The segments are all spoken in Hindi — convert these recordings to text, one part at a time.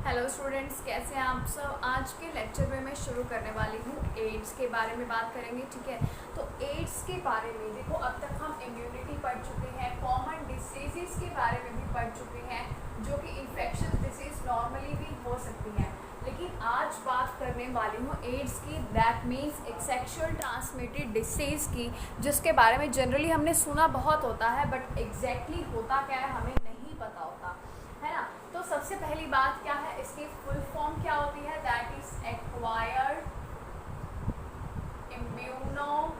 हेलो स्टूडेंट्स, कैसे हैं आप सब। आज के लेक्चर में मैं शुरू करने वाली हूँ एड्स के बारे में बात करेंगे। ठीक है, तो एड्स के बारे में देखो, अब तक हम इम्यूनिटी पढ़ चुके हैं, कॉमन डिसीज़ के बारे में भी पढ़ चुके हैं, जो कि इन्फेक्शन डिसीज़ नॉर्मली भी हो सकती हैं। लेकिन आज बात करने वाली हूँ एड्स की, दैट मीन्स एक सेक्शुअल ट्रांसमिटेड डिसीज़ की, जिसके बारे में जनरली हमने सुना बहुत होता है, बट एग्जैक्टली होता क्या है हमें नहीं पता होता है ना। तो सबसे पहली बात क्या है, इसकी फुल फॉर्म क्या होती है, that is acquired immuno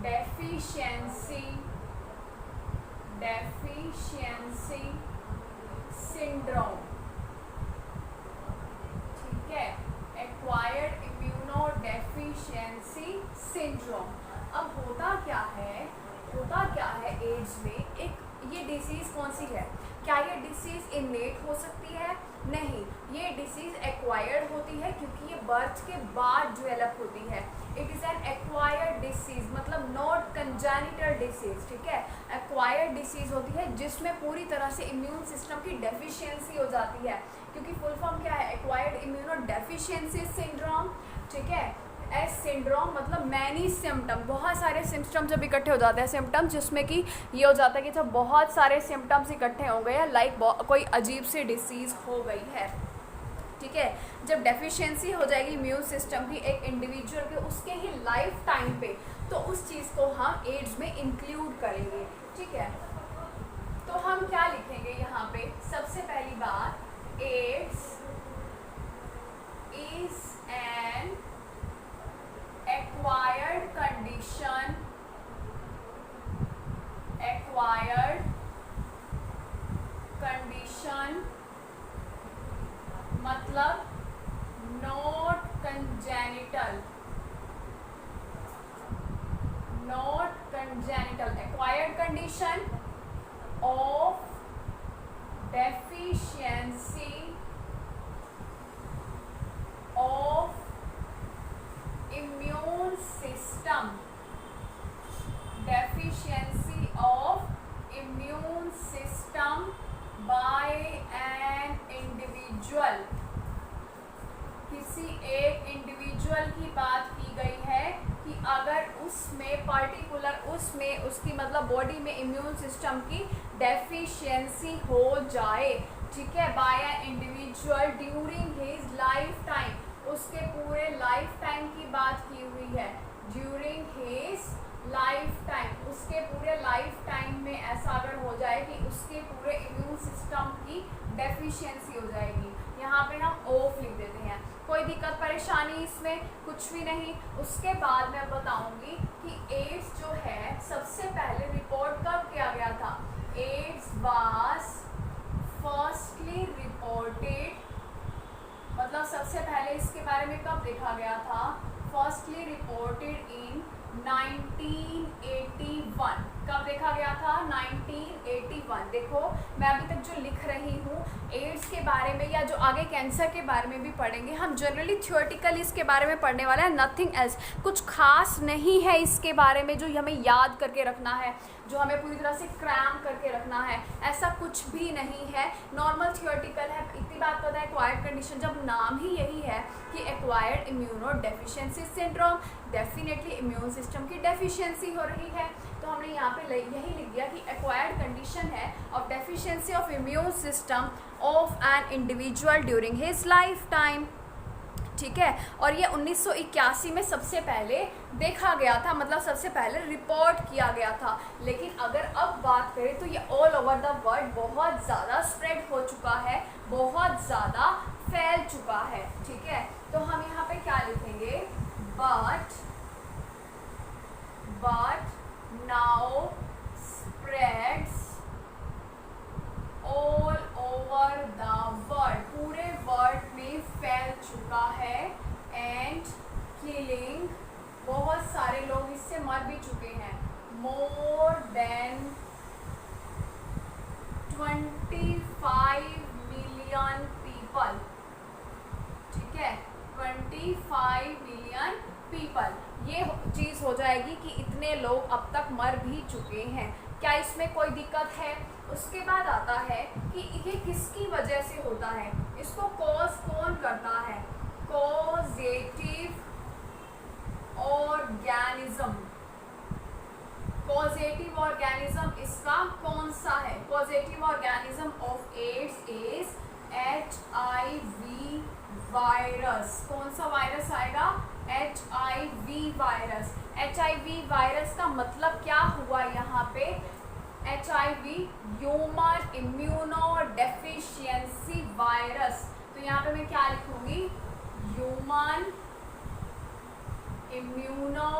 deficiency syndrome. ठीक है, एक्वायर्ड इम्यूनो डेफिशिएंसी सिंड्रोम। अब होता क्या है एड्स में, एक ये डिसीज़ कौन सी है, क्या ये डिसीज़ इनेट हो सकती है? नहीं, ये डिसीज़ एक्वायर्ड होती है, क्योंकि ये बर्थ के बाद डेवलप होती है। It is an acquired disease, मतलब नॉट कंजेनिटल डिसीज़। ठीक है, एक्वायर्ड डिसीज़ होती है जिसमें पूरी तरह से इम्यून सिस्टम की डेफिशिएंसी हो जाती है, क्योंकि फुल फॉर्म क्या है, एक्वायर्ड इम्यूनो डेफिशिएंसी सिंड्रोम। ठीक है, एस सिंड्रोम मतलब मैनी सिम्टम, बहुत सारे सिम्टम जब इकट्ठे हो जाते हैं, सिम्टम जिसमें कि ये हो जाता है कि जब बहुत सारे सिम्टम्स इकट्ठे हो गए हैं, लाइक कोई अजीब सी डिसीज़ हो गई है। ठीक है, जब डेफिशिएंसी हो जाएगी इम्यून सिस्टम की एक इंडिविजुअल के, उसके ही लाइफ टाइम पे, तो उस चीज़ को हम एड्स में इंक्लूड करेंगे। ठीक है, तो हम क्या लिखेंगे यहाँ पे, सबसे पहली बात, AIDS is an acquired condition मतलब not congenital, acquired condition of deficiency of immune system, by an individual। किसी एक इंडिविजुअल की बात की गई है कि अगर उसमें पर्टिकुलर उसकी मतलब बॉडी में इम्यून सिस्टम की डेफिशिएंसी हो जाए। ठीक है, by an individual during his life time, उसके पूरे लाइफ टाइम की बात की हुई है, ड्यूरिंग हिज लाइफ टाइम, उसके पूरे लाइफ टाइम में ऐसा अगर हो जाए कि उसके पूरे इम्यून सिस्टम की डेफिशिएंसी हो जाएगी। यहाँ पे हम ऑफ लिख देते हैं, कोई दिक्कत परेशानी इसमें कुछ भी नहीं। उसके बाद मैं बताऊंगी कि एड्स जो है सबसे पहले रिपोर्ट कब किया गया था। एड्स वाज फर्स्टली रिपोर्टेड, मतलब सबसे पहले इसके बारे में कब देखा गया था, फर्स्टली रिपोर्टेड इन 1981। कब देखा गया था, 1981। देखो, मैं अभी तक जो लिख रही हूँ एड्स के बारे में, या जो आगे कैंसर के बारे में भी पढ़ेंगे हम, जनरली थियोरेटिकली इसके बारे में पढ़ने वाला है, नथिंग एल्स। कुछ खास नहीं है इसके बारे में जो हमें याद करके रखना है, जो हमें पूरी तरह से क्रैम करके रखना है, ऐसा कुछ भी नहीं है, नॉर्मल थियोरेटिकल है। इतनी बात पता है, एक्वायर्ड कंडीशन, जब नाम ही यही है कि acquired immuno deficiency syndrome, definitely immune system की डेफिशिएंसी हो रही है, तो हमने यहाँ पे यही लिख दिया कि एक्वायर्ड कंडीशन है of deficiency of immune system of N individual during his life time. ठीक है, और ये 1981 में सबसे पहले देखा गया था, मतलब सबसे पहले रिपोर्ट किया गया था। लेकिन अगर अब बात करें तो ये ऑल ओवर द वर्ल्ड बहुत ज़्यादा स्प्रेड हो चुका है, बहुत ज़्यादा फैल चुका है। ठीक है, तो हम यहाँ पे क्या लिखेंगे, but now spreads all over the world, पूरे वर्ल्ड में फैल चुका है, एंड किलिंग, बहुत सारे लोग इससे मर भी चुके हैं, मोर देन 25 मिलियन पीपल। ठीक है, 25 मिलियन पीपल, ये चीज़ हो जाएगी कि इतने लोग अब तक मर भी चुके हैं। क्या इसमें कोई दिक्कत है? उसके बाद आता है कि ये किसकी वजह से होता है, इसको कॉज कौन करता है? Causative organism. कॉजेटिव ऑर्गेनिज्म इसका कौन सा है? Causative organism of AIDS is HIV virus. कौन सा वायरस आएगा? HIV virus. HIV वायरस का मतलब क्या हुआ यहाँ पे? HIV human immuno deficiency virus. तो यहाँ पे मैं क्या लिखूंगी? Human immuno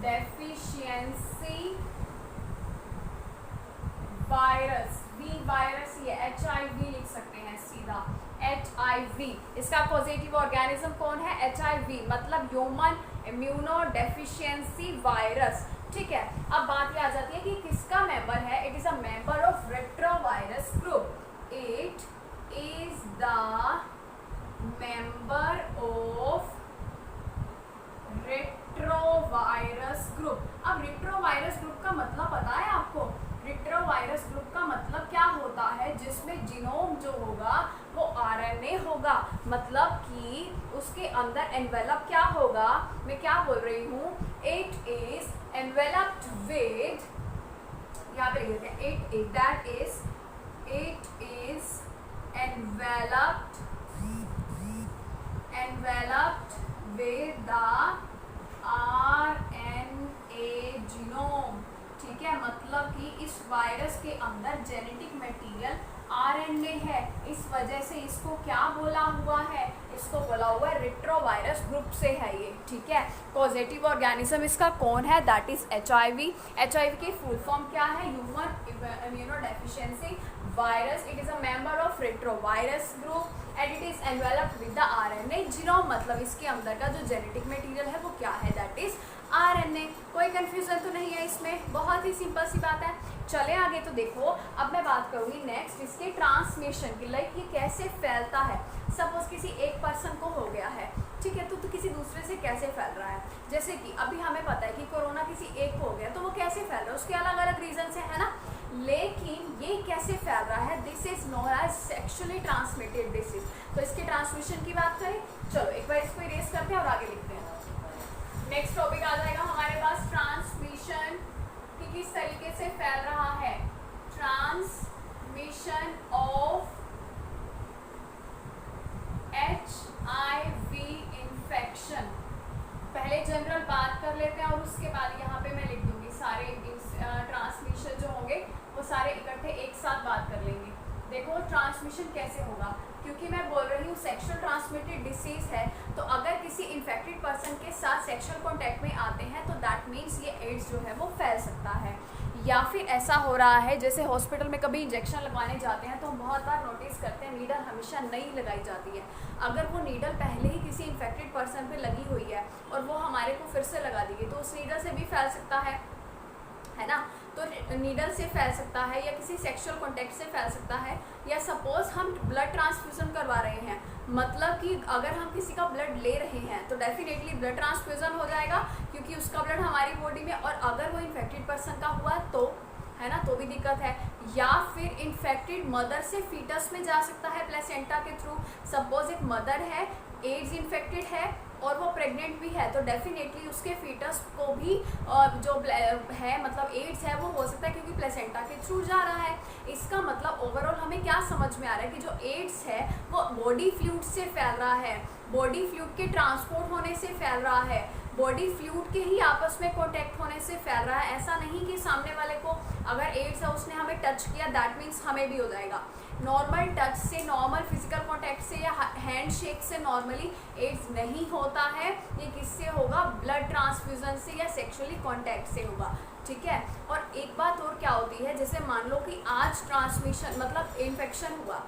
deficiency virus. V virus, ये HIV लिख सकते हैं सीधा, HIV। इसका पॉजिटिव ऑर्गेनिज्म कौन है? HIV, मतलब ह्यूमन इम्यूनो डेफिशिएंसी वायरस। ठीक है, अब बात ये आ जाती है कि किसका मेंबर है? It is a member of retrovirus group. It is the member of retrovirus group. अब रेट्रोवायरस ग्रुप का मतलब पता है आपको? रेट्रोवायरस ग्रुप का मतलब क्या होता है? जिसमें जीनोम जो होगा वो RNA होगा, मतलब कि उसके अंदर एनवेलप क्या होगा? मैं क्या बोल रही हूँ? इट इज एनवेलप्ड विद, यहाँ पे लिख देते हैं, it is enveloped with the RNA genome. ठीक है, मतलब कि इस वायरस के अंदर जेनेटिक मटेरियल RNA है, इस वजह से इसको क्या बोला हुआ है? इसको बोला हुआ है रेट्रोवायरस ग्रुप से है ये। ठीक है, पॉजिटिव ऑर्गेनिज्म इसका कौन है? That is HIV। HIV की फुल फॉर्म क्या है? Human immuno deficiency virus. It is a member of retrovirus group and it is enveloped with the RNA genome, मतलब इसके अंदर का जो जेनेटिक मटेरियल है वो क्या है? That is RNA। कोई कंफ्यूजन तो नहीं है इसमें? बहुत ही सिंपल सी बात है। चले आगे, तो देखो अब मैं बात करूंगी नेक्स्ट इसके ट्रांसमिशन की, लाइक ये कैसे फैलता है। सपोज किसी एक पर्सन को हो गया है, ठीक है, तो किसी दूसरे से कैसे फैल रहा है? जैसे कि अभी हमें पता है कि कोरोना किसी एक को हो गया, तो वो कैसे फैल रहा है? उसके अलग अलग रीजन से, है ना, लेकिन ये कैसे फैल रहा है? This is known as sexually transmitted disease. तो इसके ट्रांसमिशन की बात करें, चलो एक बार इसको इरेज करते हैं और आगे लिखते हैं। नेक्स्ट टॉपिक आ जाएगा हमारे पास ट्रांसमिशन, कि किस तरीके से फैल रहा है। Transmission of HIV infection. पहले जनरल बात कर लेते हैं और उसके बाद यहाँ पे मैं लिख दूंगी सारे ट्रांसमिशन जो होंगे वो सारे इकट्ठे एक साथ बात कर लेंगे। देखो ट्रांसमिशन कैसे होगा, क्योंकि मैं बोल रही हूँ सेक्सुअल ट्रांसमिटेड डिसीज है, तो अगर किसी इन्फेक्टेड पर्सन के साथ सेक्सुअल कॉन्टैक्ट में आते हैं तो दैट मीन्स ये एड्स जो है वो फैल सकता है। या फिर ऐसा हो रहा है जैसे हॉस्पिटल में कभी इंजेक्शन लगवाने जाते हैं तो हम बहुत बार नोटिस करते हैं नीडल हमेशा नई लगाई जाती है। अगर वो नीडल पहले ही किसी इन्फेक्टेड पर्सन पे लगी हुई है और वो हमारे को फिर से लगा दी गई, तो उस नीडल से भी फैल सकता है ना। तो नीडल से फैल सकता है या किसी सेक्सुअल कॉन्टैक्ट से फैल सकता है, या सपोज हम ब्लड ट्रांसफ्यूजन करवा रहे हैं, मतलब कि अगर हम किसी का ब्लड ले रहे हैं तो डेफिनेटली ब्लड ट्रांसफ्यूजन हो जाएगा क्योंकि उसका ब्लड हमारी बॉडी में, और अगर वो इन्फेक्टेड पर्सन का हुआ तो, है ना, तो भी दिक्कत है। या फिर इन्फेक्टेड मदर से फीटस में जा सकता है प्लेसेंटा के थ्रू। सपोज एक मदर है, एड्स इन्फेक्टेड है और वो प्रेग्नेंट भी है, तो डेफिनेटली उसके फीटस को भी जो है मतलब एड्स है वो हो सकता है क्योंकि प्लेसेंटा के थ्रू जा रहा है। इसका मतलब ओवरऑल हमें क्या समझ में आ रहा है कि जो एड्स है वो बॉडी फ्लूइड से फैल रहा है, बॉडी फ्लूइड के ट्रांसपोर्ट होने से फैल रहा है, बॉडी फ्लूइड के ही आपस में कॉन्टैक्ट होने से फैल रहा है। ऐसा नहीं कि सामने वाले को अगर एड्स है उसने हमें टच किया दैट मीन्स हमें भी हो जाएगा। नॉर्मल टच से, नॉर्मल फिजिकल कॉन्टैक्ट से या हैंड शेक से नॉर्मली एड्स नहीं होता है। ये किससे होगा? ब्लड ट्रांसफ्यूजन से या सेक्सुअली कॉन्टैक्ट से होगा। ठीक है, और एक बात और क्या होती है, जैसे मान लो कि आज ट्रांसमिशन मतलब इन्फेक्शन हुआ,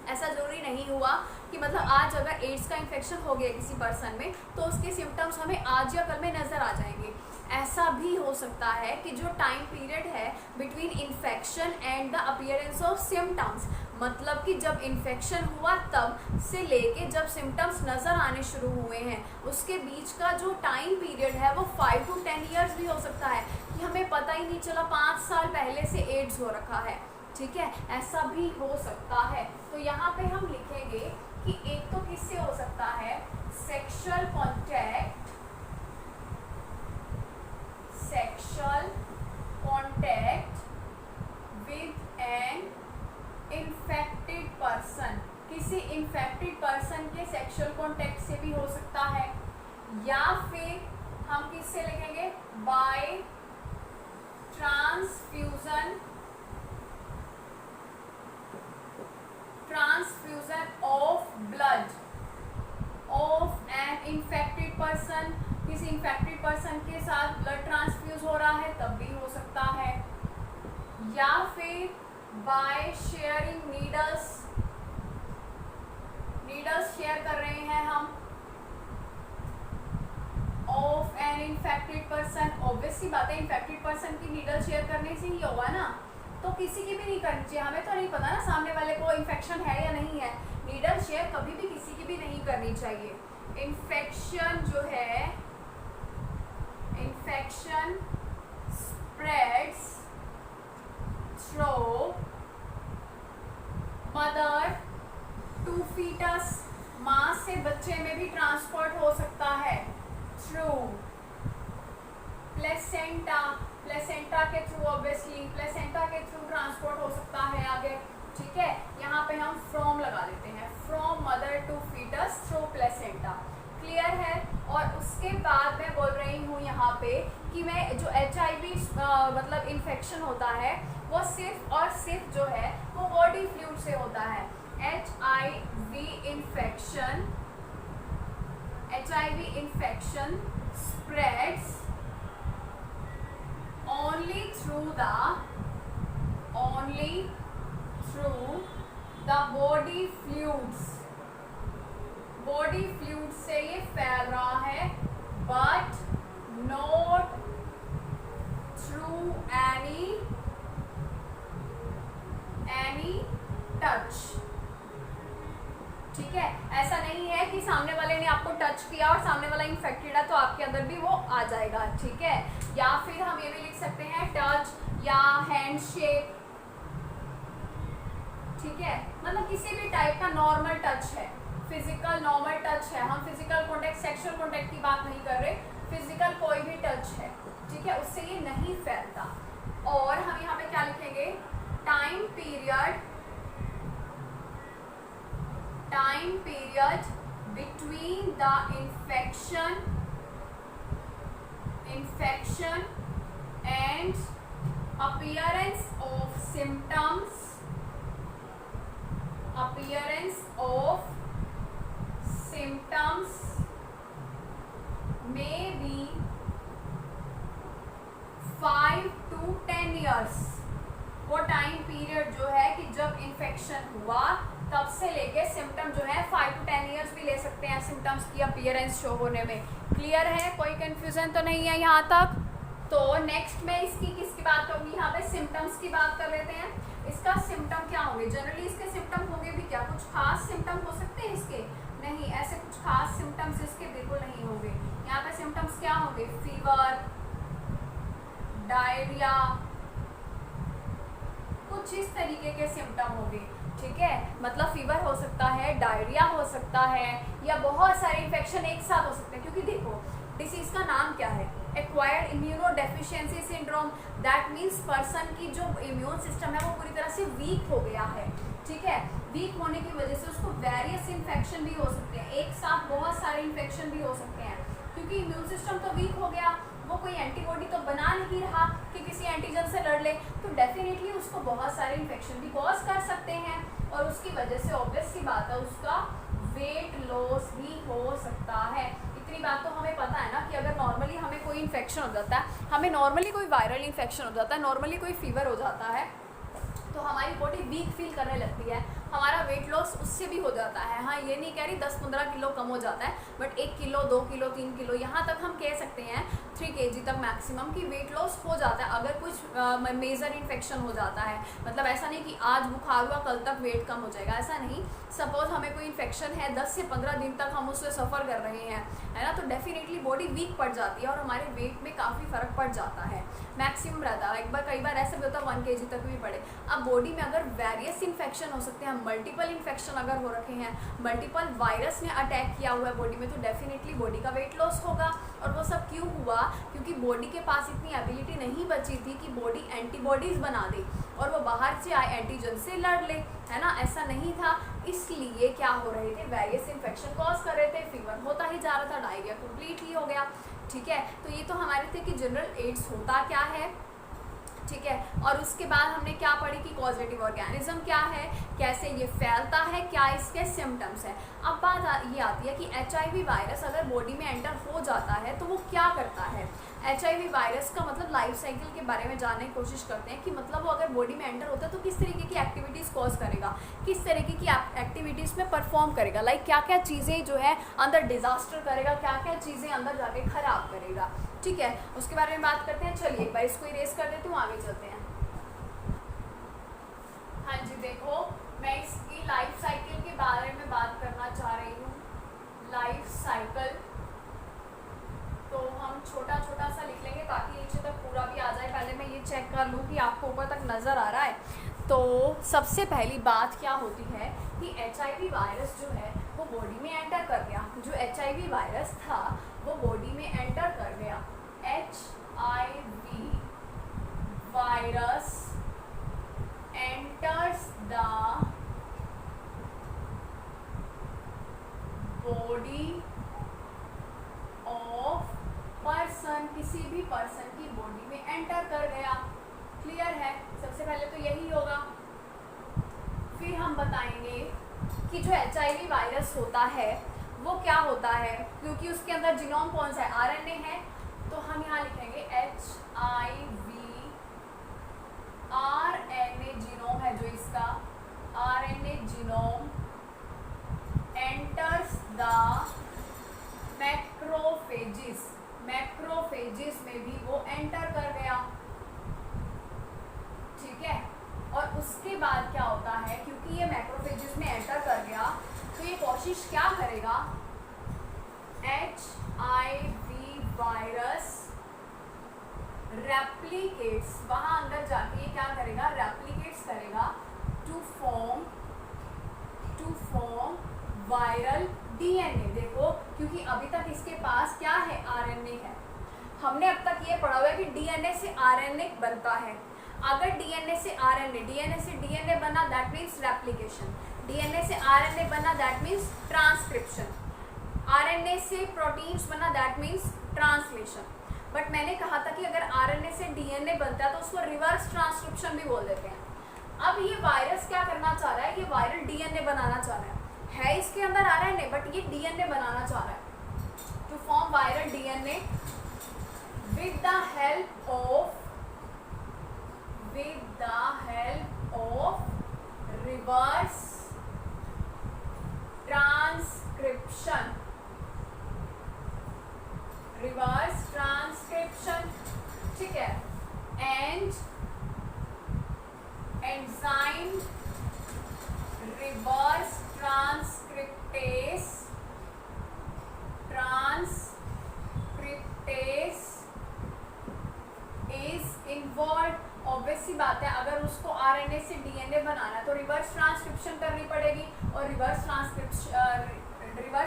ऐसा जरूरी नहीं हुआ कि मतलब आज अगर एड्स का इन्फेक्शन हो गया किसी पर्सन में तो उसके सिम्टम्स हमें आज या कल में नज़र आ जाएंगे। ऐसा भी हो सकता है कि जो टाइम पीरियड है between infection and the appearance of symptoms, मतलब कि जब इन्फेक्शन हुआ तब से लेके जब सिम्टम्स नज़र आने शुरू हुए हैं उसके बीच का जो टाइम पीरियड है वो 5 to 10 ईयर्स भी हो सकता है। कि चलो 5 साल पहले से एड्स हो रखा है, ठीक है, ऐसा भी हो सकता है। तो यहाँ पे हम लिखेंगे कि एक तो किससे हो सकता है, sexual contact with N infected person, किसी इन्फेक्टेड पर्सन के सेक्सुअल कॉन्टैक्ट से भी हो सकता है, या फिर हम किससे लिखेंगे, by transfusion of blood of an infected person, किसी इन्फेक्टेड पर्सन के साथ ब्लड ट्रांसफ्यूज हो रहा है तब भी हो सकता है, या फिर बाय शेयरिंग नीडल्स शेयर कर रहे हैं हम of an infected person. Obvious सी बात है, इन्फेक्टेड पर्सन की नीडल शेयर करने से ही होगा ना, तो किसी की भी नहीं करनी चाहिए। हमें तो नहीं पता ना सामने वाले को इन्फेक्शन है या नहीं है, नीडल शेयर कभी भी किसी की भी नहीं करनी चाहिए। इन्फेक्शन जो है, infection spreads through mother to foetus, माँ से बच्चे में भी ट्रांसपोर्ट हो सकता है थ्रू प्लेसेंटा, प्लेसेंटा के थ्रू, ऑब्वियसली प्लेसेंटा के थ्रू ट्रांसपोर्ट हो सकता है आगे, ठीक है। यहाँ पे हम फ्रॉम लगा देते हैं, from mother to foetus through placenta, clear है। और उसके बाद मैं बोल रही हूँ यहाँ पे कि मैं जो HIV मतलब इन्फेक्शन होता है वो सिर्फ और सिर्फ जो है वो बॉडी फ्लूइड से होता है। HIV infection spreads only through the body fluids, body fluid से ये फैल रहा है, but not through any touch, ठीक है। ऐसा नहीं है कि सामने वाले ने आपको टच किया और सामने वाला इन्फेक्टेड है तो आपके अंदर भी वो आ जाएगा, ठीक है। या फिर हम ये भी लिख सकते हैं टच या हैंडशेक, ठीक है, मतलब किसी भी टाइप का नॉर्मल टच है, फिजिकल नॉर्मल टच है। हम फिजिकल कॉन्टेक्ट, सेक्सुअल कॉन्टेक्ट की बात नहीं कर रहे, फिजिकल कोई भी टच है, ठीक है, उससे ये नहीं फैलता। और हम यहाँ पे क्या लिखेंगे, time period between the infection and appearance of symptoms may be 5 to 10 years। वो टाइम पीरियड जो है कि जब इन्फेक्शन हुआ तब से लेके सिम्टम जो है 5 to 10 ईयर्स भी ले सकते हैं सिम्टम्स की अपीयरेंस शो होने में। क्लियर है, कोई कंफ्यूजन तो नहीं है यहाँ तक। तो नेक्स्ट में इसकी किसकी बात होगी, यहाँ पे सिम्टम्स की बात कर लेते हैं। इसका सिम्टम क्या होंगे, जनरली इसके सिम्टम होंगे भी क्या, कुछ खास सिम्टम हो सकते हैं इसके, नहीं, ऐसे कुछ खास सिम्टम्स इसके बिल्कुल नहीं होंगे। यहाँ पे सिम्टम्स क्या होंगे, फीवर, डायरिया, कुछ इस तरीके के सिम्टम होंगे, ठीक है। मतलब फीवर हो सकता है, डायरिया हो सकता है, या बहुत सारे इन्फेक्शन एक साथ हो सकते हैं। क्योंकि देखो डिसीज का नाम क्या है, acquired immunodeficiency syndrome, that means person की जो इम्यून सिस्टम है वो पूरी तरह से वीक हो गया है, ठीक है। वीक होने की वजह से उसको वेरियस इन्फेक्शन भी हो सकते हैं, एक साथ बहुत सारे इन्फेक्शन भी हो सकते हैं। क्योंकि इम्यून सिस्टम तो वीक हो गया, वो कोई एंटीबॉडी तो बना नहीं रहा कि किसी एंटीजन से लड़ ले, तो डेफिनेटली उसको बहुत सारे इन्फेक्शन भी कॉज कर सकते हैं। और उसकी वजह से ऑब्वियस सी बात है उसका वेट लॉस भी हो सकता है। इतनी बात तो हमें पता है ना कि अगर नॉर्मली हमें कोई इन्फेक्शन हो जाता है, हमें नॉर्मली कोई वायरल इन्फेक्शन हो जाता है, नॉर्मली कोई फीवर हो जाता है, तो हमारी बॉडी वीक फील करने लगती है, हमारा वेट लॉस उससे भी हो जाता है। हाँ, ये नहीं कह रही 10-15 किलो कम हो जाता है, बट 1 किलो 2 किलो 3 किलो यहाँ तक हम कह सकते हैं kg तक मैक्सिमम की वेट लॉस हो जाता है अगर कुछ मेजर इन्फेक्शन हो जाता है। मतलब ऐसा नहीं कि आज बुखार हुआ कल तक वेट कम हो जाएगा, ऐसा नहीं। सपोज हमें कोई इन्फेक्शन है, 10 से 15 दिन तक हम उससे सफ़र कर रहे हैं, है ना, तो डेफिनेटली बॉडी वीक पड़ जाती है और हमारे वेट में काफ़ी फ़र्क पड़ जाता है। मैक्सिमम रहता है, कई बार ऐसा भी होता है 1 kg तक भी पड़े। अब बॉडी में अगर वेरियस इन्फेक्शन हो सकते हैं, मल्टीपल इन्फेक्शन अगर हो रखे हैं, मल्टीपल वायरस ने अटैक किया हुआ है बॉडी में, तो डेफिनेटली बॉडी का वेट लॉस होगा। और वो सब क्यों हुआ? क्योंकि बॉडी के पास इतनी एबिलिटी नहीं बची थी कि बॉडी एंटीबॉडीज़ बना दे और वो बाहर से आए एंटीजन से लड़ ले, है ना, ऐसा नहीं था। इसलिए क्या हो रहे थे, वेरियस इन्फेक्शन कॉज कर रहे थे, फीवर होता ही जा रहा था, डायरिया कंप्लीटली हो गया। ठीक है, तो ये तो हमारे थे कि जनरल एड्स होता क्या है। ठीक है, और उसके बाद हमने क्या पढ़ी कि कॉजेटिव ऑर्गेनिज्म क्या है, कैसे ये फैलता है, क्या इसके सिम्टम्स है। अब बात ये आती है कि HIV वायरस अगर बॉडी में एंटर हो जाता है तो वो क्या करता है। HIV वायरस का मतलब लाइफ साइकिल के बारे में जानने की कोशिश करते हैं कि मतलब वो अगर बॉडी में एंटर होता है तो किस तरीके की एक्टिविटीज़ कॉज करेगा, किस तरीके की एक्टिविटीज़ में परफॉर्म करेगा, लाइक क्या क्या चीज़ें जो है अंदर डिजास्टर करेगा, क्या क्या चीज़ें अंदर जाके खराब करेगा। ठीक है, उसके बारे में बात करते हैं। चलिए एक बार इसको इरेज कर देती हूँ, आगे चलते हैं। हाँ जी, देखो मैं इसकी लाइफ साइकिल के बारे में बात करना चाह रही हूँ। लाइफ साइकिल तो हम छोटा छोटा सा लिख लेंगे ताकि नीचे तक पूरा भी आ जाए। पहले मैं ये चेक कर लूँ कि आपको ऊपर तक नज़र आ रहा है। तो सबसे पहली बात क्या होती है कि HIV वायरस जो है वो बॉडी में एंटर कर गया। जो HIV वायरस था वो बॉडी में एंटर कर गया। HIV virus enters the body of person, किसी भी पर्सन की बॉडी में एंटर कर गया। क्लियर है, सबसे पहले तो यही होगा। फिर हम बताएंगे कि जो HIV वायरस होता है वो क्या होता है, क्योंकि उसके अंदर जीनोम कौन सा है, RNA है, तो हम यहाँ लिखेंगे HIV RNA जीनोम है जो इसका, RNA genome enters the macrophages, macrophages में भी वो एंटर कर गया। ठीक है, और उसके बाद क्या होता है, क्योंकि ये मैक्रोफेजिस में एंटर कर गया तो ये कोशिश क्या करेगा, HIV वायरस रेप्लिकेट्स, वहां अंदर जाके ये क्या करेगा, रेप्लिकेट्स करेगा टू फॉर्म वायरल DNA। देखो, क्योंकि अभी तक इसके पास क्या है, RNA है। हमने अब तक ये पढ़ा हुआ है कि DNA से RNA बनता है। अगर DNA से DNA बना दैट मीन्स रेप्लिकेशन, DNA से RNA बना दैट मीन्स ट्रांसक्रिप्शन, RNA से प्रोटीन्स बना दैट मीन्स ट्रांसलेशन। बट मैंने कहा था कि अगर RNA से DNA बनता है तो उसको रिवर्स ट्रांसक्रिप्शन भी बोल देते हैं। अब ये वायरस क्या करना चाह रहा है, ये वायरल DNA बनाना चाह रहा है इसके अंदर RNA बट ये DNA बनाना चाह रहा है। To form viral DNA with the help of reverse transcription, ठीक है, and enzyme reverse transcriptase is involved। Obvious सी बात है, अगर उसको RNA से DNA बनाना है तो रिवर्स ट्रांसक्रिप्शन करनी पड़ेगी और रिवर्स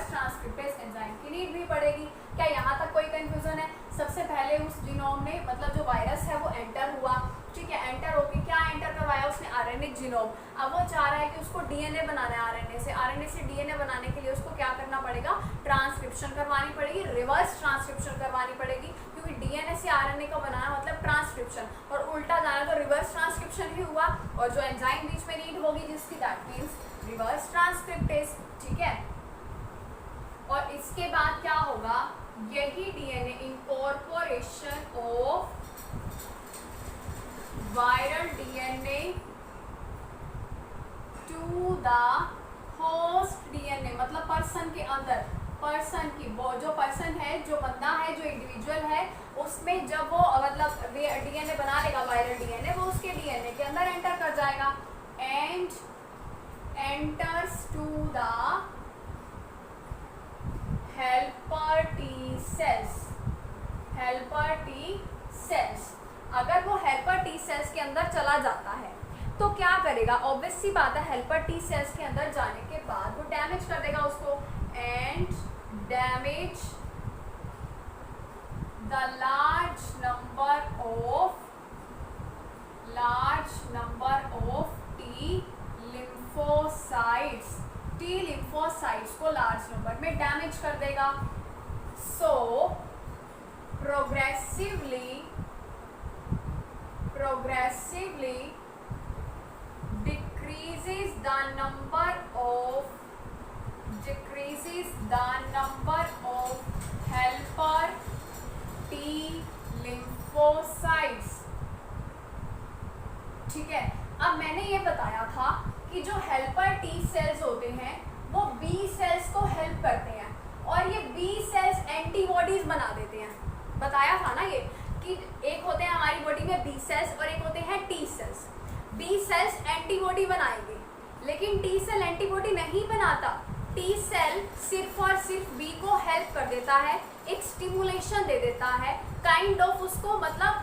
ट्रांसक्रिप्टेज एंजाइम की नीड भी पड़ेगी। क्या यहाँ तक कोई कंफ्यूजन है? सबसे पहले उस जीनोम में, मतलब जो वायरस है वो एंटर हुआ, ठीक है, एंटर होके क्या एंटर करवाया उसने, RNA जीनोम। अब वो चाह रहा है कि उसको DNA बनाना है, RNA से DNA बनाने के लिए उसको क्या करना पड़ेगा, ट्रांसक्रिप्शन करवानी पड़ेगी, रिवर्स ट्रांसक्रिप्शन करवानी पड़ेगी, क्योंकि DNA से RNA को बनाना मतलब ट्रांसक्रिप्शन, और उल्टा जाना तो रिवर्स ट्रांसक्रिप्शन ही हुआ, और जो एंजाइम बीच में नीड होगी जिसकी, दैट मीन्स रिवर्स ट्रांसक्रिप्टेज। ठीक है, और इसके बाद क्या होगा, यही DNA incorporation of viral DNA to the host DNA, मतलब पर्सन के अंदर पर्सन की, वो जो पर्सन है, जो बंदा है, जो इंडिविजुअल है, उसमें जब वो मतलब डीएनए बना लेगा, वायरल डीएनए, वो उसके डीएनए के अंदर एंटर कर जाएगा and enters to the helper T cells. Helper T cells, अगर वो हेल्पर टी सेल्स के अंदर चला जाता है तो क्या करेगा? ऑब्वियस सी बात है, हेल्पर टी सेल्स के अंदर जाने के बाद वो डैमेज कर देगा उसको and damage the large number of T lymphocytes. T lymphocytes को लार्ज नंबर में डैमेज कर देगा। सो progressively decreases the number of helper T lymphocytes। ठीक है, अब मैंने ये बताया था कि जो हेल्पर टी सेल्स होते हैं वो बी सेल्स को हेल्प करते हैं और ये बी सेल्स एंटीबॉडीज बना देते हैं। बताया था ना ये कि एक होते हैं हमारी बॉडी में बी सेल्स और एक होते हैं T cells. B cells antibody बनाएंगे लेकिन टी सेल एंटीबॉडी नहीं बनाता। टी सेल सिर्फ और सिर्फ बी को हेल्प कर देता है, एक स्टिमुलेशन दे देता है, काइंड ऑफ उसको मतलब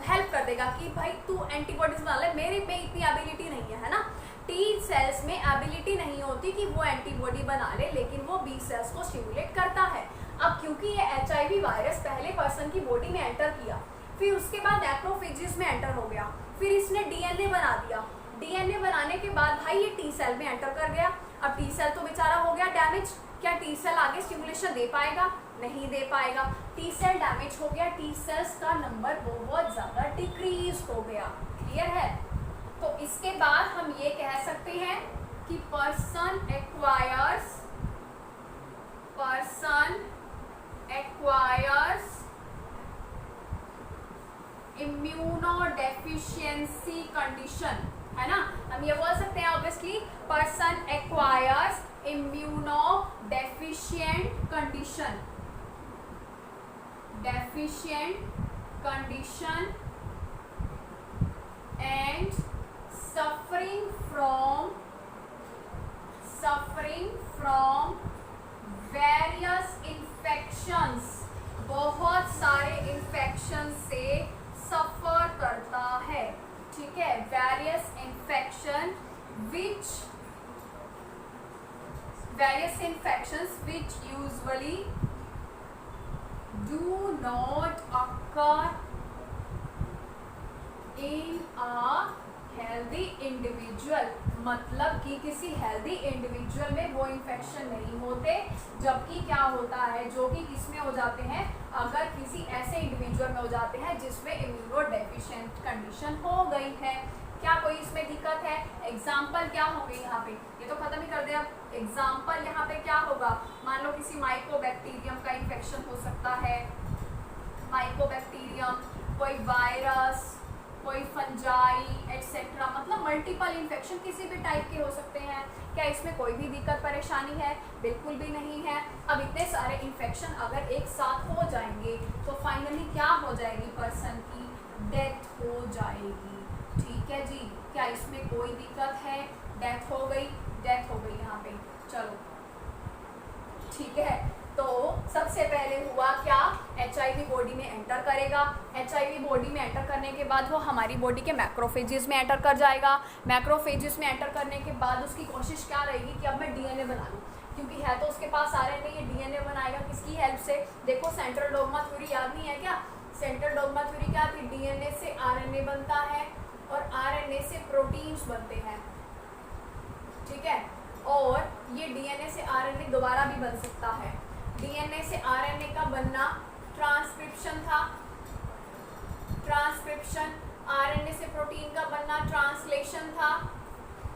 हेल्प कर देगा कि भाई तू एंटीबॉडीज बना ले, मेरे में इतनी एबिलिटी नहीं है ना। टी सेल्स में एबिलिटी नहीं होती कि वो एंटीबॉडी बना ले, लेकिन वो बी सेल्स को स्टिमुलेट करता है। अब क्योंकि ये HIV वायरस पहले पर्सन की बॉडी में एंटर किया, फिर उसके बाद मैक्रोफेजेस में एंटर हो गया, फिर इसने डीएनए बना दिया। डीएनए बनाने के बाद भाई ये टी सेल में एंटर कर गया। अब टी सेल तो बेचारा हो गया डैमेज। क्या टी सेल आगे स्टिमुलेशन दे पाएगा? नहीं दे पाएगा। टी सेल डैमेज हो गया, टी सेल्स का नंबर बहुत ज़्यादा डिक्रीज हो गया। क्लियर है? तो इसके बाद हम ये कह सकते हैं कि पर्सन एक्वायर्स इम्यूनोडेफिशिएंसी कंडीशन, है ना। हम ये बोल सकते हैं obviously person acquires immunodeficient condition and suffering from various infections, बहुत सारे इन्फेक्शन से सफ़र करता है। ठीक है, various infections which usually do not occur in a healthy individual, मतलब कि किसी हेल्दी इंडिविजुअल में वो इन्फेक्शन नहीं होते, जबकि क्या होता है जो कि किसमें हो जाते हैं, अगर किसी ऐसे इंडिविजुअल में हो जाते हैं जिसमें इम्यूनोडेफिशिएंट कंडीशन हो गई है। क्या कोई इसमें दिक्कत है? एग्जाम्पल क्या होंगे यहाँ पे, ये तो खत्म ही कर दे। अब एग्जाम्पल यहाँ पे क्या होगा, मान लो किसी माइकोबैक्टीरियम का इन्फेक्शन हो सकता है, माइकोबैक्टीरियम, कोई वायरस, कोई फंजाई एटसेट्रा, मतलब मल्टीपल इन्फेक्शन किसी भी टाइप के हो सकते हैं। क्या इसमें कोई भी दिक्कत परेशानी है? बिल्कुल भी नहीं है। अब इतने सारे इन्फेक्शन अगर एक साथ हो जाएंगे तो फाइनली क्या हो जाएगी, पर्सन की डेथ हो जाएगी। ठीक है जी, क्या इसमें कोई दिक्कत है? डेथ हो गई यहाँ पे। चलो ठीक है, तो सबसे पहले हुआ क्या, HIV बॉडी में एंटर करेगा। HIV बॉडी में एंटर करने के बाद वो हमारी बॉडी के मैक्रोफेजेस में एंटर कर जाएगा। मैक्रोफेजेस में एंटर करने के बाद उसकी कोशिश क्या रहेगी कि अब मैं डीएनए बना लूँ, क्योंकि है तो उसके पास RNA, ये डीएनए बनाएगा किसकी हेल्प से? देखो सेंट्रल डोग्मा थ्योरी याद नहीं है क्या? सेंट्रल डोग्मा थ्योरी क्या थी? डीएनए से RNA बनता है और RNA से प्रोटीन्स बनते हैं। ठीक है, और ये डीएनए से RNA दोबारा भी बन सकता है। डीएनए से RNA का बनना ट्रांसक्रिप्शन था, RNA से प्रोटीन का बनना ट्रांसलेशन था।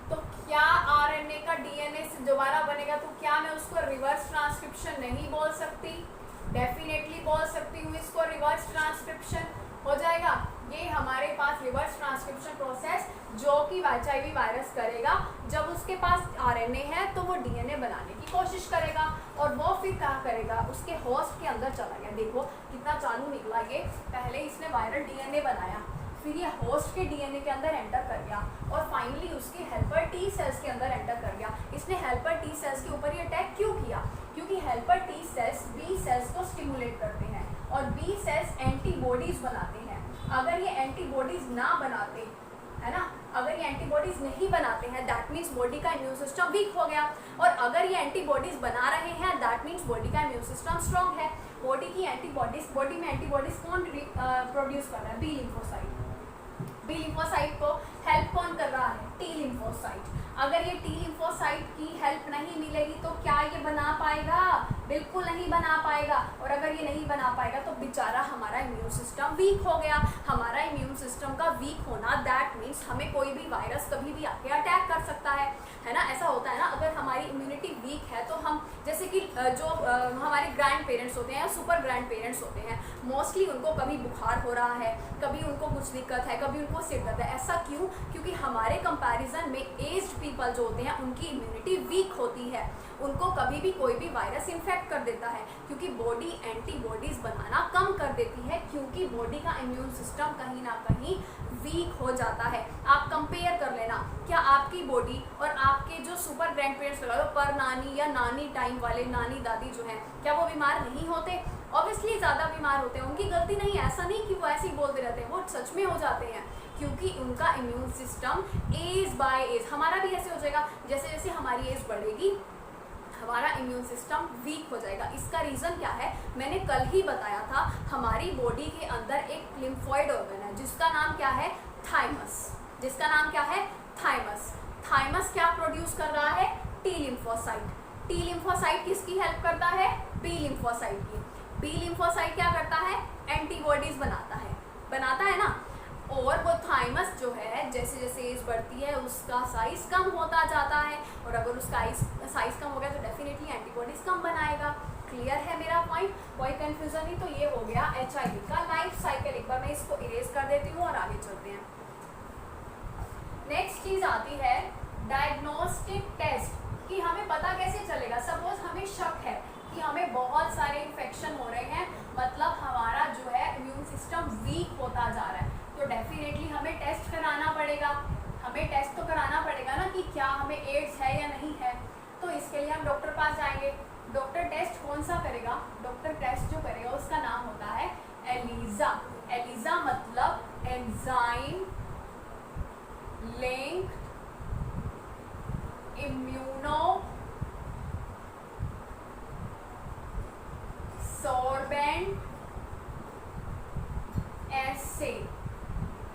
तो क्या RNA का डीएनए से दोबारा बनेगा, तो क्या मैं उसको रिवर्स ट्रांसक्रिप्शन नहीं बोल सकती? डेफिनेटली बोल सकती हूँ, इसको रिवर्स ट्रांसक्रिप्शन हो जाएगा। ये हमारे पास रिवर्स ट्रांसक्रिप्शन प्रोसेस जो कि HIV वायरस करेगा, जब उसके पास RNA है तो वो डीएनए बनाने की कोशिश करेगा और वो फिर क्या करेगा, उसके होस्ट के अंदर चला गया। देखो कितना चालू निकला ये, पहले इसने वायरल डीएनए बनाया, फिर ये होस्ट के डीएनए के अंदर एंटर कर गया और फाइनली उसके हेल्पर टी सेल्स के अंदर एंटर कर गया। इसने हेल्पर टी सेल्स के ऊपर ये अटैक क्यों किया? क्योंकि helper T cells B cells को स्टिमुलेट करते हैं और बी सेल्स एंटीबॉडीज बनाते हैं। अगर ये एंटीबॉडीज ना बनाते, है ना, अगर ये एंटीबॉडीज नहीं बनाते हैं दैट मीन्स बॉडी का इम्यून सिस्टम वीक हो गया, और अगर ये एंटीबॉडीज बना रहे हैं दैट मीन्स बॉडी का इम्यून सिस्टम स्ट्रांग है। बॉडी की एंटीबॉडीज, बॉडी में एंटीबॉडीज कौन प्रोड्यूस कर रहा है? B lymphocyte. बी लिम्फोसाइट को हेल्प कौन कर रहा है? T lymphocyte. अगर ये टी लिम्फोसाइट की हेल्प नहीं मिलेगी तो क्या ये बना पाएगा? बिल्कुल नहीं बना पाएगा। और अगर ये नहीं बना पाएगा तो बेचारा हमारा इम्यून सिस्टम वीक हो गया। हमारा इम्यून सिस्टम का वीक होना दैट मीन्स हमें कोई भी वायरस कभी भी आके अटैक कर सकता है ना। ऐसा होता है ना, अगर हमारी इम्यूनिटी वीक है तो हम, जैसे कि जो हमारे ग्रैंड पेरेंट्स होते हैं या सुपर ग्रैंड पेरेंट्स होते हैं, मोस्टली उनको कभी बुखार हो रहा है, कभी उनको कुछ दिक्कत है, कभी उनको सिर दर्द है। ऐसा क्यों? क्योंकि हमारे कंपैरिजन में एज्ड पीपल जो होते हैं उनकी इम्यूनिटी वीक होती है, उनको कभी भी कोई भी वायरस इन्फेक्ट कर देता है, क्योंकि बॉडी एंटीबॉडीज बनाना कम कर देती है, क्योंकि बॉडी का इम्यून सिस्टम कहीं ना कहीं वीक हो जाता है। आप कंपेयर कर लेना, क्या आपकी बॉडी और आपके जो सुपर ग्रैंड पेरेंट्स लगा लो, पर नानी या नानी टाइम वाले नानी दादी जो हैं, क्या वो बीमार नहीं होते? ऑब्वियसली ज़्यादा बीमार होते हैं, उनकी गलती नहीं है, ऐसा नहीं कि वो ऐसे ही बोलते रहते हैं, वो सच में हो जाते हैं, क्योंकि उनका immune system age by age, हमारा भी ऐसे हो जाएगा, जैसे जैसे हमारी एज बढ़ेगी हमारा इम्यून सिस्टम वीक हो जाएगा। इसका रीज़न क्या है? मैंने कल ही बताया था, हमारी बॉडी के अंदर एक लिम्फॉइड ऑर्गन है जिसका नाम क्या है? थाइमस। जिसका नाम क्या है? थाइमस। थाइमस क्या प्रोड्यूस कर रहा है? T lymphocyte. टी लिम्फोसाइट किसकी हेल्प करता है? बी लिम्फोसाइट की। बी लिम्फोसाइट क्या करता है? एंटीबॉडीज बनाता है ना। और वो थाइमस जो है जैसे जैसे एज बढ़ती है उसका साइज कम होता जाता है, और अगर उसका साइज कम हो गया तो डेफिनेटली एंटीबॉडीज कम बनाएगा। क्लियर है मेरा पॉइंट? कोई कंफ्यूजन नहीं? तो ये हो गया HIV का लाइफ साइकिल। एक बार मैं इसको इरेज कर देती हूँ और आगे चलते हैं। नेक्स्ट चीज आती है डायग्नोस्टिक टेस्ट, कि हमें पता कैसे चलेगा। सपोज हमें शक है कि हमें बहुत सारे इन्फेक्शन हो रहे हैं, मतलब हमारा जो है इम्यून सिस्टम वीक होता जा रहा है, तो डेफिनेटली हमें टेस्ट कराना पड़ेगा। हमें टेस्ट तो कराना पड़ेगा ना कि क्या हमें एड्स है या नहीं है। तो इसके लिए हम डॉक्टर पास जाएंगे। डॉक्टर टेस्ट कौन सा करेगा? डॉक्टर टेस्ट जो करेगा उसका नाम होता है एलिजा। एलिजा मतलब एंजाइम लिंक्ड इम्यूनो सोर्बेंट एसे।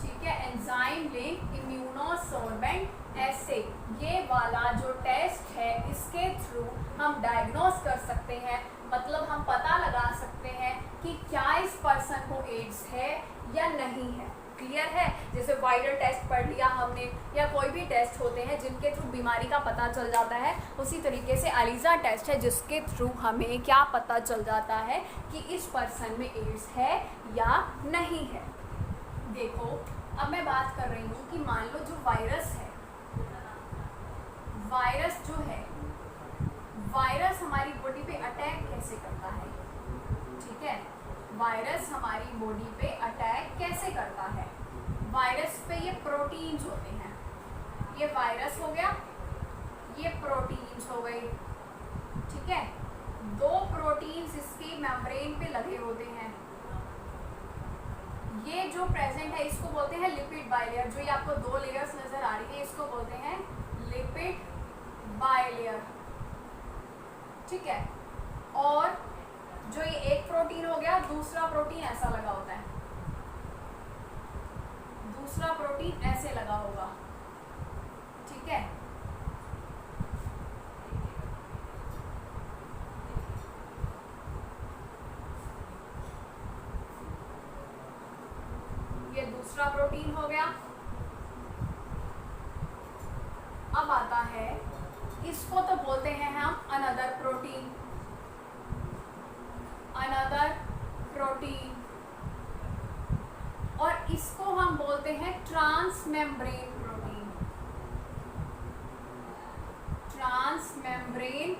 ठीक है, एंजाइम लिंक इम्यूनोसोर्बेंट एसे, ये वाला जो टेस्ट है इसके थ्रू हम डायग्नोस कर सकते हैं, मतलब हम पता लगा सकते हैं कि क्या इस पर्सन को एड्स है या नहीं है। क्लियर है? जैसे वायरल टेस्ट पढ़ लिया हमने, या कोई भी टेस्ट होते हैं जिनके थ्रू बीमारी का पता चल जाता है, उसी तरीके से एलिजा टेस्ट है जिसके थ्रू हमें क्या पता चल जाता है कि इस पर्सन में एड्स है या नहीं है। देखो अब मैं बात कर रही हूँ कि मान लो जो वायरस है, वायरस जो है, वायरस हमारी बॉडी पे अटैक कैसे करता है। ठीक है, वायरस हमारी बॉडी पे अटैक कैसे करता है। वायरस पे ये प्रोटीन्स होते हैं, ये वायरस हो गया, ये प्रोटीन्स हो गई। ठीक है, दो प्रोटीन्स इसके मेम्ब्रेन पे लगे होते हैं। ये जो प्रेजेंट है इसको बोलते हैं लिपिड बाइलेयर। जो ये आपको दो लेयर्स नजर आ रही है इसको बोलते हैं लिपिड बाइलेयर। ठीक है, और जो ये एक प्रोटीन हो गया, दूसरा प्रोटीन ऐसा लगा होता है, दूसरा प्रोटीन ऐसे लगा होगा। ठीक है, ये दूसरा प्रोटीन हो गया। अब आता है, इसको तो बोलते हैं हम अनदर प्रोटीन, अनदर प्रोटीन, और इसको हम बोलते हैं ट्रांसमेम्ब्रेन प्रोटीन, ट्रांसमेम्ब्रेन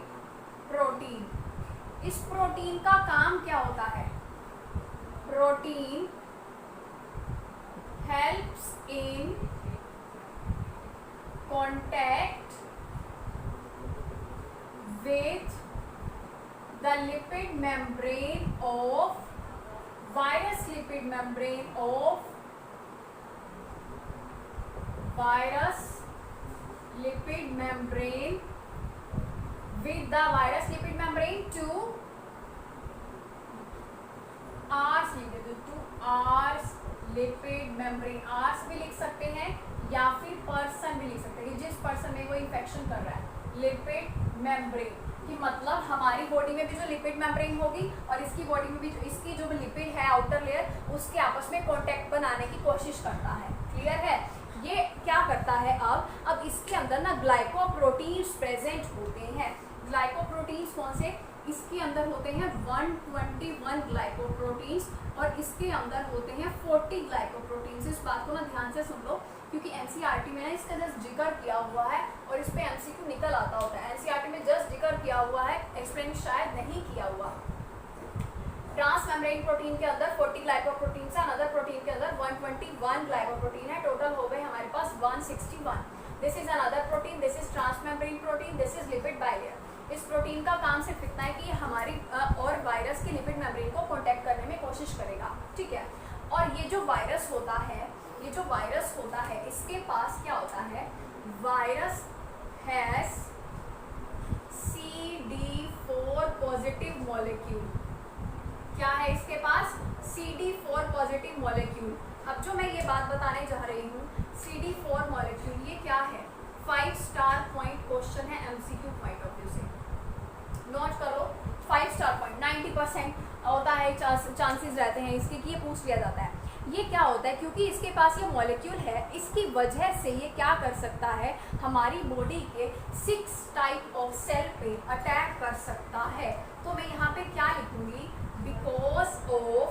प्रोटीन। इस प्रोटीन का काम क्या होता है? Protein helps in contact with the lipid membrane of virus, lipid membrane of virus, lipid membrane with the virus lipid membrane to Rs लिख दो, to Rs lipid membrane। Rs भी लिख सकते हैं या फिर पर्सन भी लिख सकते हैं, जिस पर्सन में वो इन्फेक्शन कर रहा है। लिपिड मेम्ब्रेन कि मतलब हमारी बॉडी में भी जो लिपिड मेम्ब्रेन होगी और इसकी बॉडी में भी जो इसकी जो लिपिड है आउटर लेयर, उसके आपस में कॉन्टैक्ट बनाने की कोशिश करता है। क्लियर है? ये क्या करता है? अब इसके अंदर ना ग्लाइकोप्रोटीन्स प्रेजेंट होते हैं। ग्लाइकोप्रोटीन्स कौन से? इसके अंदर होते हैं 121 ग्लाइकोप्रोटीन्स और इसके अंदर होते हैं 40 ग्लाइकोप्रोटीन्स। इस बात को ना ध्यान से सुन लो, क्योंकि एनसीईआरटी में ना इसका जस्ट जिक्र किया हुआ है और इस पे एमसीक्यू निकल आता होता है। एनसीईआरटी में जस्ट जिक्र किया हुआ है, एक्सप्लेन शायद नहीं किया हुआ। ट्रांसमेम्ब्रेन प्रोटीन के अंदर 40 ग्लाइकोप्रोटीन है, अनदर प्रोटीन के अंदर 121 ग्लाइकोप्रोटीन है। टोटल हो गए हमारे पास 161। This is another protein, this is transmembrane protein, this is lipid bilayer. इस प्रोटीन का काम सिर्फ इतना है कि ये हमारी और वायरस के लिपिड मेम्ब्रेन को कॉन्टैक्ट करने में कोशिश करेगा। ठीक है? और ये जो वायरस होता है, ये जो वायरस होता है, इसके पास क्या होता है? Virus has CD4 positive molecule. क्या है इसके पास? CD4 positive molecule. अब जो मैं ये बात बताने जा रही हूँ, CD4 मॉलिक्यूल ये क्या है? 5 स्टार पॉइंट क्वेश्चन है एमसीक्यू पॉइंट ऑफ व्यू से। नोट करो, 5 स्टार पॉइंट 90% होता है, चांसेस रहते हैं इसके कि ये पूछ लिया जाता है। ये क्या होता है? क्योंकि इसके पास ये मॉलिक्यूल है, इसकी वजह से ये क्या कर सकता है? हमारी बॉडी के 6 टाइप ऑफ सेल पे अटैक कर सकता है। तो मैं यहाँ पे क्या लिखूंगी? Because of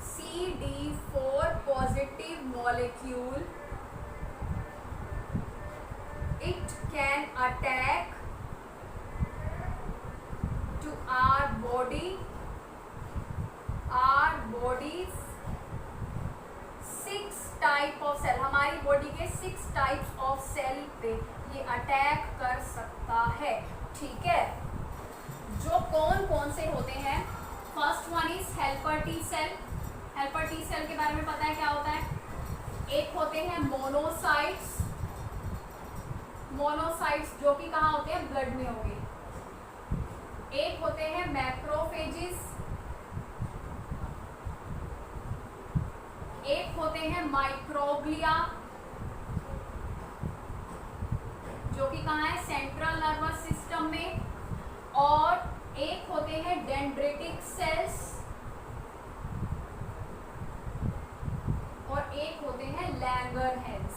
CD4 positive molecule it can attack to our body's 6 type of cell, हमारी बॉडी के 6 टाइप्स ऑफ सेल पे ये अटैक कर सकता है। ठीक है? जो कौन कौन से होते हैं? First one is helper T cell. Helper T cell के बारे में पता है क्या होता है? एक होते हैं मोनोसाइट्स, मोनोसाइट्स जो कि कहाँ होते हैं? ब्लड में होंगे। एक होते हैं मैक्रोफेजिस, एक होते हैं माइक्रोग्लिया जो कि कहाँ है? सेंट्रल नर्वस सिस्टम में। और एक होते हैं डेंड्रिटिक सेल्स और एक होते हैं लैंगरहैंस।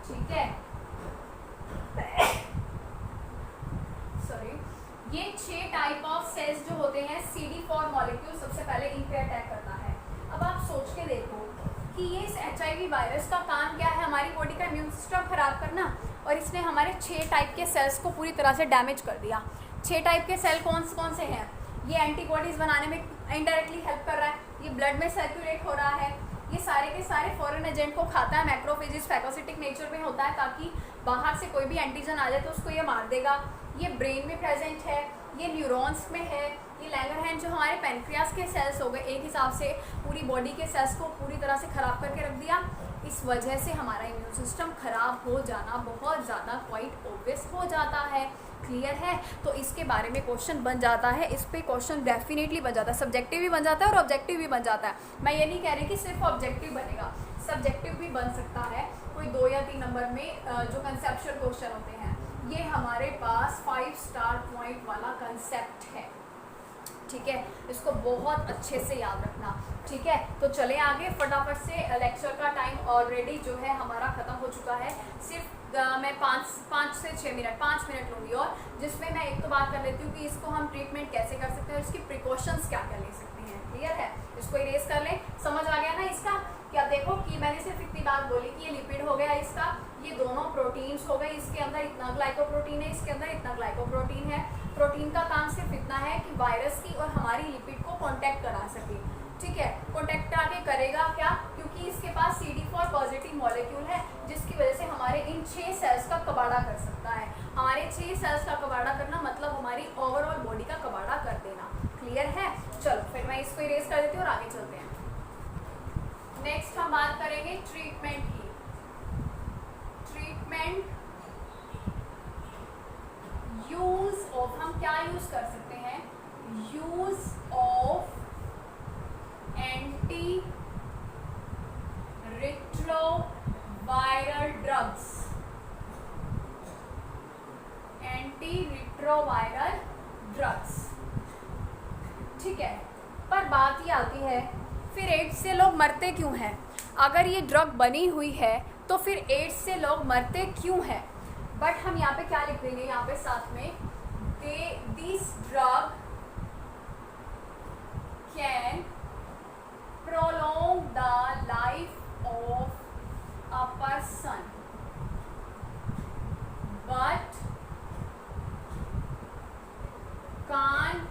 ठीक है? सॉरी, ये 6 टाइप ऑफ सेल्स जो होते हैं, CD4 मॉलिक्यूल सबसे पहले इन पे अटैक करता है। अब आप सोच के देखो कि ये इस HIV वायरस का काम क्या है? हमारी बॉडी का इम्यून सिस्टम खराब करना, और इसने हमारे 6 टाइप के सेल्स को पूरी तरह से डैमेज कर दिया। 6 टाइप के सेल कौन से हैं? ये एंटीबॉडीज बनाने में इनडायरेक्टली हेल्प कर रहा है, ये ब्लड में सर्कुलेट हो रहा है, ये सारे के सारे फॉरेन एजेंट को खाता है। मैक्रोफेजिस फैगोसिटिक नेचर में होता है ताकि बाहर से कोई भी एंटीजन आ जाए तो उसको ये मार देगा। ये ब्रेन में प्रेजेंट है, ये न्यूरॉन्स में है। ये लैंगरहैंस जो हमारे पेनक्रियास के सेल्स हो गए, एक हिसाब से पूरी बॉडी के सेल्स को पूरी तरह से ख़राब करके रख दिया। इस वजह से हमारा इम्यून सिस्टम ख़राब हो जाना बहुत ज़्यादा क्वाइट ऑब्वियस हो जाता है। क्लियर है? तो इसके बारे में क्वेश्चन बन जाता है, इस पे क्वेश्चन डेफिनेटली बन जाता है। सब्जेक्टिव भी बन जाता है और ऑब्जेक्टिव भी बन जाता है। मैं ये नहीं कह रही कि सिर्फ ऑब्जेक्टिव बनेगा, सब्जेक्टिव भी बन सकता है। कोई 2 या 3 नंबर में जो कंसेप्चुअल क्वेश्चन होते हैं, ये हमारे पास 5 स्टार पॉइंट वाला कंसेप्ट है। ठीक है? इसको बहुत अच्छे से याद रखना। ठीक है? तो चले आगे फटाफट से। लेक्चर का टाइम ऑलरेडी जो है हमारा ख़त्म हो चुका है। सिर्फ मैं 5 से 6 मिनट 5 मिनट लूँगी, और जिसमें मैं एक तो बात कर लेती हूँ कि इसको हम ट्रीटमेंट कैसे कर सकते हैं और इसकी प्रिकॉशंस क्या क्या ले सकते हैं। क्लियर है? इसको इरेज कर लें। समझ आ गया ना इसका? कि अब देखो कि मैंने सिर्फ इतनी बात बोली कि ये लिपिड हो गया इसका, ये दोनों प्रोटीन्स हो गए, इसके अंदर इतना ग्लाइकोप्रोटीन है, इसके अंदर इतना ग्लाइकोप्रोटीन है। प्रोटीन का काम सिर्फ इतना है कि वायरस की और हमारी लिपिड को कांटेक्ट करा सके, ठीक है। कांटेक्ट आके करेगा क्या, क्योंकि इसके पास CD4 पॉजिटिव मॉलिक्यूल है, जिसकी वजह से हमारे इन 6 सेल्स का कबाड़ा कर सकता है। हमारे 6 सेल्स का कबाड़ा करना मतलब हमारी ओवरऑल बॉडी का कबाड़ा कर देना। क्लियर है? चलो फिर मैं इसको इरेज कर देती हूँ और आगे चलते हैं। नेक्स्ट हम बात करेंगे ट्रीटमेंट की। ट्रीटमेंट यूज ऑफ, हम क्या यूज कर सकते हैं, use of anti retroviral drugs, anti retroviral drugs, ठीक है। पर बात ये आती है, फिर एड्स से लोग मरते क्यों हैं? अगर ये ड्रग बनी हुई है तो फिर एड्स से लोग मरते क्यों हैं? बट हम यहाँ पे क्या लिख देंगे, यहाँ पे साथ में, this drug can prolong the life of a person but can't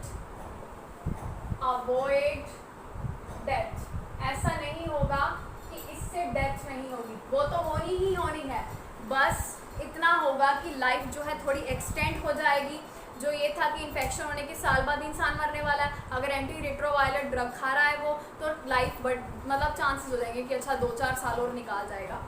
avoid death. ऐसा नहीं होगा कि इससे डेथ नहीं होगी, वो तो होनी ही होनी है, बस इतना होगा कि लाइफ जो है थोड़ी एक्सटेंड हो जाएगी। जो ये था कि इन्फेक्शन होने के साल बाद इंसान मरने वाला है, अगर एंटी रिट्रोवायरल ड्रग खा रहा है वो, तो लाइफ मतलब चांसेस हो जाएंगे कि अच्छा 2-4 साल और निकाल जाएगा।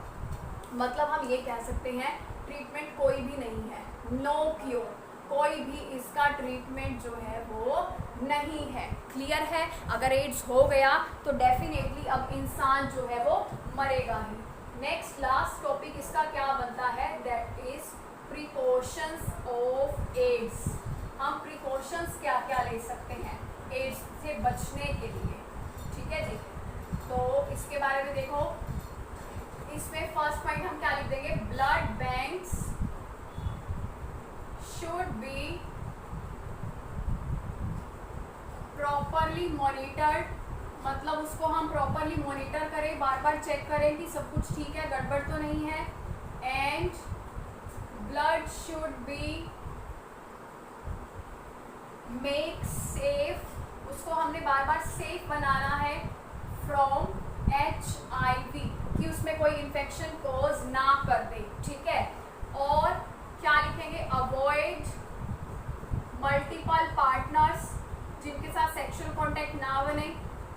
मतलब हम ये कह सकते हैं ट्रीटमेंट कोई भी नहीं है, नो क्योर, कोई भी इसका ट्रीटमेंट जो है वो नहीं है। क्लियर है? अगर एड्स हो गया तो डेफिनेटली अब इंसान जो है वो मरेगा ही। नेक्स्ट लास्ट टॉपिक इसका क्या बनता है, that is precautions of AIDS. हम प्रिकॉशंस क्या क्या ले सकते हैं एड्स से बचने के लिए, ठीक है जी। तो इसके बारे में देखो, इसमें फर्स्ट पॉइंट हम क्या लिख देंगे, blood banks should be properly monitored, मतलब उसको हम प्रॉपरली मॉनिटर करें, बार बार चेक करें कि सब कुछ ठीक है, गड़बड़ तो नहीं है। And blood should be make safe, उसको हमने बार बार सेफ बनाना है फ्रॉम HIV, कि उसमें कोई इन्फेक्शन कॉज ना कर दे, ठीक है। और क्या लिखेंगे, अवॉइड मल्टीपल पार्टनर्स, जिनके साथ सेक्सुअल कांटेक्ट ना बने,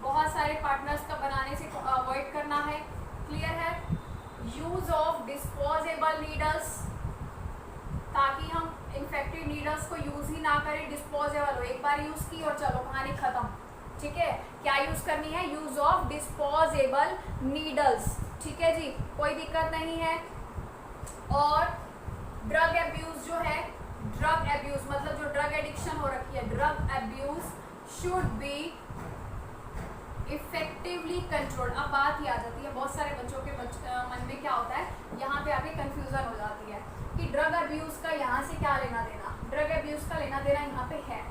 बहुत सारे पार्टनर्स का बनाने से अवॉइड करना है। क्लियर है? यूज ऑफ डिस्पोजेबल नीडल्स, ताकि हम इन्फेक्टेड नीडल्स को यूज ही ना करें, डिस्पोजेबल हो, एक बार यूज की और चलो कहानी खत्म, ठीक है। क्या यूज करनी है, यूज ऑफ डिस्पोजेबल नीडल्स, ठीक है जी, कोई दिक्कत नहीं है। और ड्रग एब्यूज जो है, ड्रग एब्यूज मतलब जो ड्रग एडिक्शन हो रखी है, drug abuse should be effectively control. अब बात ही आ जाती है, बहुत सारे बच्चों के मन में क्या होता है, यहाँ पे आके कंफ्यूजन हो जाती है कि ड्रग एब्यूज का यहाँ से क्या लेना देना, ड्रग एब्यूज का लेना देना यहाँ पे है।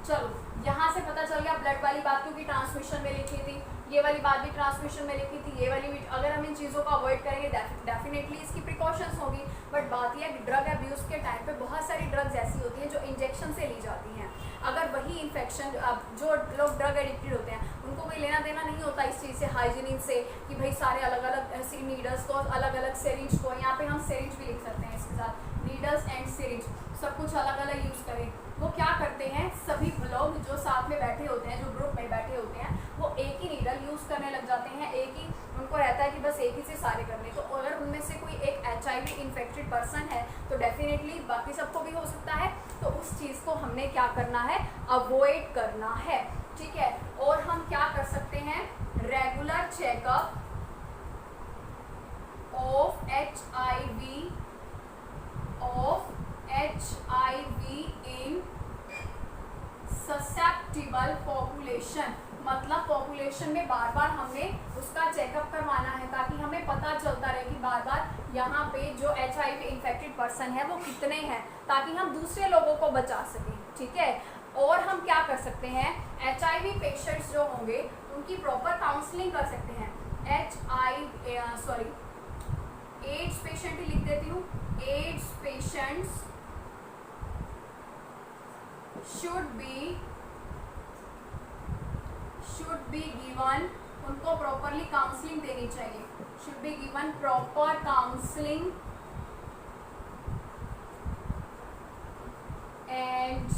चलो यहाँ से पता चल गया, ब्लड वाली बात क्योंकि ट्रांसमिशन में लिखी थी, ये वाली बात भी ट्रांसमिशन में लिखी थी, ये वाली भी, अगर हम इन चीज़ों को अवॉइड करेंगे डेफिनेटली इसकी प्रिकॉशंस होगी। बट बात यह है कि ड्रग एब्यूज़ के टाइम पे बहुत सारी ड्रग्स ऐसी होती हैं जो इंजेक्शन से ली जाती हैं। अगर वही इन्फेक्शन, जो लोग ड्रग एडिक्टेड होते हैं उनको कोई लेना देना नहीं होता इस चीज़ से, हाइजीनिन से, कि भाई सारे अलग अलग नीडल्स को, अलग अलग सिरिंज को, यहाँ पे हम सिरिंज भी लिख सकते हैं इसके साथ, नीडल्स एंड सिरिंज, सब कुछ अलग अलग यूज़ करें। वो क्या करते हैं, सभी लोग जो साथ में बैठे होते हैं, जो ग्रुप में बैठे होते हैं, वो एक ही नीडल यूज़ करने लग जाते हैं, एक ही उनको रहता है कि बस एक ही से सारे करने। तो अगर उनमें से कोई एक HIV इन्फेक्टेड पर्सन है तो डेफिनेटली बाकी सबको भी हो सकता है, तो उस चीज़ को हमने क्या करना है, अवॉइड करना है, ठीक है। और हम क्या कर सकते हैं, regular checkup of HIV in susceptible population, मतलब पॉपुलेशन में बार बार हमने उसका चेकअप करवाना है, ताकि हमें पता चलता रहे कि बार बार यहाँ पे जो HIV इन्फेक्टेड पर्सन है वो कितने हैं, ताकि हम दूसरे लोगों को बचा सकें, ठीक है। और हम क्या कर सकते हैं, HIV पेशेंट्स जो होंगे उनकी प्रॉपर काउंसलिंग कर सकते हैं। एड्स पेशेंट ही लिख देती हूँ, AIDS patients should be given, उनको प्रॉपरली काउंसलिंग देनी चाहिए, should be given proper counselling and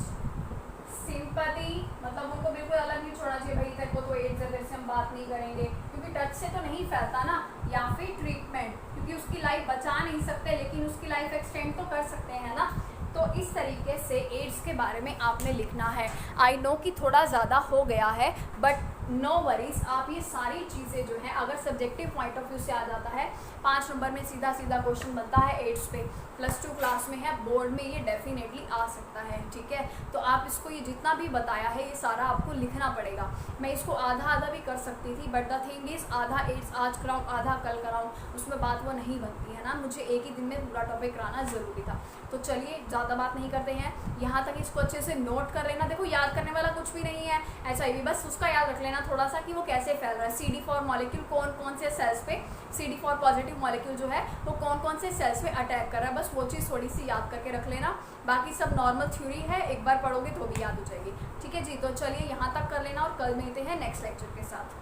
sympathy, मतलब उनको बिल्कुल अलग नहीं छोड़ना चाहिए, भाई तेरे को तो एड्स है तेरे से हम बात नहीं करेंगे, क्योंकि टच से तो नहीं फैलता ना, या फिर ट्रीटमेंट, क्योंकि उसकी लाइफ बचा नहीं सकते लेकिन उसकी लाइफ एक्सटेंड तो कर सकते हैं ना। तो इस तरीके से एड्स के बारे में आपने लिखना है। आई नो कि थोड़ा ज़्यादा हो गया है, बट नो वरीज, आप ये सारी चीज़ें जो हैं अगर सब्जेक्टिव पॉइंट ऑफ व्यू से आ जाता है, 5 नंबर में सीधा सीधा क्वेश्चन बनता है एड्स पे, +2 क्लास में है, बोर्ड में ये डेफिनेटली आ सकता है, ठीक है। तो आप इसको ये जितना भी बताया है ये सारा आपको लिखना पड़ेगा। मैं इसको आधा आधा भी कर सकती थी, बट द थिंग इज़ आधा एड्स आज कराऊँ आधा कल कराऊँ, उसमें बात वो नहीं बनती है ना, मुझे एक ही दिन में पूरा टॉपिक कराना ज़रूरी था। तो चलिए ज़्यादा बात नहीं करते हैं, यहाँ तक इसको अच्छे से नोट कर लेना। देखो याद करने वाला कुछ भी नहीं है, HIV बस उसका याद रख लेना थोड़ा सा कि वो कैसे फैल रहा है, CD फॉर मॉलिक्यूल कौन कौन से सेल्स पे, CD फॉर पॉजिटिव मॉलिक्यूल जो है वो कौन कौन से सेल्स पे अटैक कर रहा है, बस वो चीज़ थोड़ी सी याद करके रख लेना। बाकी सब नॉर्मल थ्योरी है, एक बार पढ़ोगे तो भी याद हो जाएगी, ठीक है जी। तो चलिए यहाँ तक कर लेना और कल मिलते हैं नेक्स्ट लेक्चर के साथ।